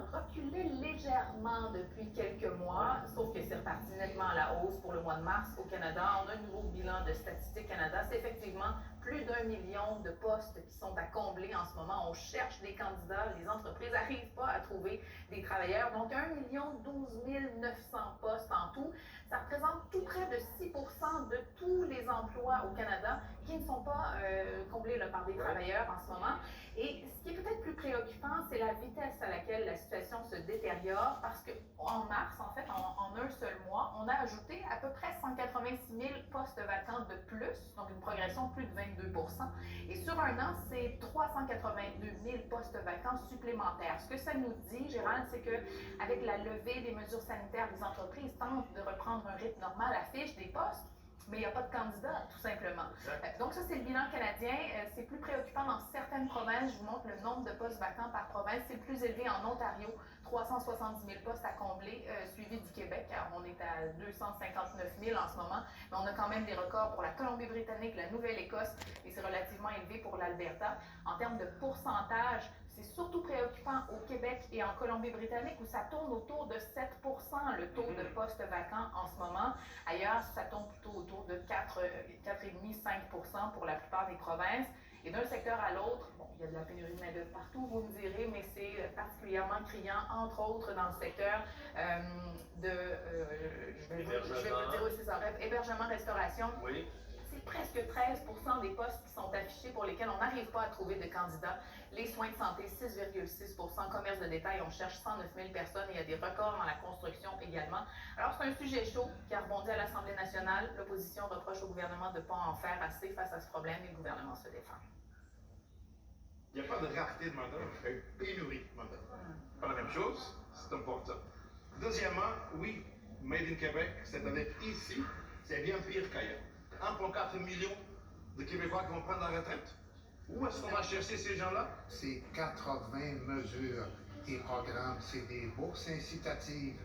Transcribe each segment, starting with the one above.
Reculait légèrement depuis quelques mois, sauf que c'est reparti nettement à la hausse pour le mois de mars au Canada. On a un nouveau bilan de Statistique Canada. C'est effectivement plus d'1 million de postes qui sont à combler en ce moment. On cherche des candidats. Les entreprises n'arrivent pas à trouver des travailleurs. Donc, 1 012 900 postes en tout. Ça représente tout près de 6% de tous les emplois au Canada qui ne sont pas comblés par des travailleurs en ce moment. Et ce qui est peut-être plus préoccupant, c'est la vitesse à laquelle la situation se détériore parce qu'en mars, en fait, en un seul mois, on a ajouté à peu près 186 000 postes vacants de plus, donc une progression de plus de 22%. Et sur un an, c'est 382 000 postes vacants supplémentaires. Ce que ça nous dit, Gérald, c'est qu'avec la levée des mesures sanitaires, les entreprises tentent de reprendre un rythme normal, affichent des postes, mais il n'y a pas de candidats, tout simplement. Donc ça, c'est le bilan canadien. C'est plus préoccupant dans certaines provinces. Je vous montre le nombre de postes vacants par province. C'est le plus élevé en Ontario, 370 000 postes à combler, suivi du Québec. Alors, on est à 259 000 en ce moment, mais on a quand même des records pour la Colombie-Britannique, la Nouvelle-Écosse, et c'est relativement élevé pour l'Alberta. En termes de pourcentage, c'est surtout préoccupant au Québec et en Colombie-Britannique où ça tourne autour de 7% le taux de postes vacants en ce moment. Ailleurs, ça tombe plutôt autour de 4,5-5% pour la plupart des provinces. Et d'un secteur à l'autre, bon, il y a de la pénurie de main-d'œuvre partout, vous me direz, mais c'est particulièrement criant, entre autres, dans le secteur je vais vous dire, oui, c'est ça, hébergement, restauration. Oui. C'est presque 13% des postes qui sont affichés pour lesquels on n'arrive pas à trouver de candidats. Les soins de santé, 6,6%. Commerce de détail, on cherche 109 000 personnes et il y a des records dans la construction également. Alors, c'est un sujet chaud qui a rebondi à l'Assemblée nationale. L'opposition reproche au gouvernement de ne pas en faire assez face à ce problème et le gouvernement se défend. Il n'y a pas de rareté de main-d'œuvre, il y a une pénurie de main-d'œuvre. Pas la même chose, c'est important. Deuxièmement, oui, Made in Québec, c'est-à-dire ici, c'est bien pire qu'ailleurs. 1,4 million de Québécois qui vont prendre la retraite. Où est-ce qu'on va chercher ces gens-là? C'est 80 mesures et programmes, c'est des bourses incitatives,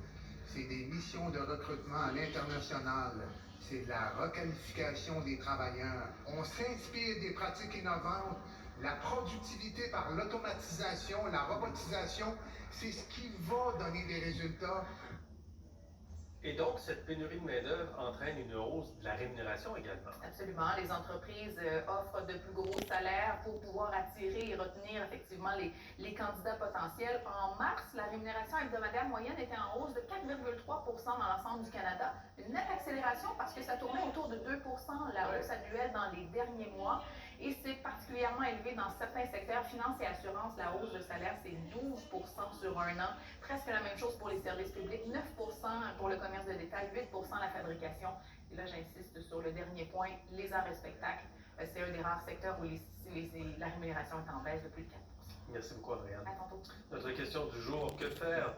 c'est des missions de recrutement à l'international, c'est de la requalification des travailleurs. On s'inspire des pratiques innovantes, la productivité par l'automatisation, la robotisation, c'est ce qui va donner des résultats. Et donc, cette pénurie de main-d'œuvre entraîne une hausse de la rémunération également. Absolument. Les entreprises offrent de plus gros salaires pour pouvoir attirer et retenir effectivement les candidats potentiels. En mars, la rémunération hebdomadaire moyenne était en hausse de 4,3% dans l'ensemble du Canada. Une nette accélération parce que ça tournait autour de 2% la hausse annuelle dans les derniers mois. Et c'est particulièrement élevé dans certains secteurs, finance et assurance. La hausse de salaire, c'est 12% sur un an. Presque la même chose pour les services publics, 9% pour le commerce de détail, 8% la fabrication. Et là, j'insiste sur le dernier point, les arts et spectacles. C'est un des rares secteurs où la rémunération est en baisse de plus de 4%. Merci beaucoup, Adrienne. À tantôt. Notre question du jour, que faire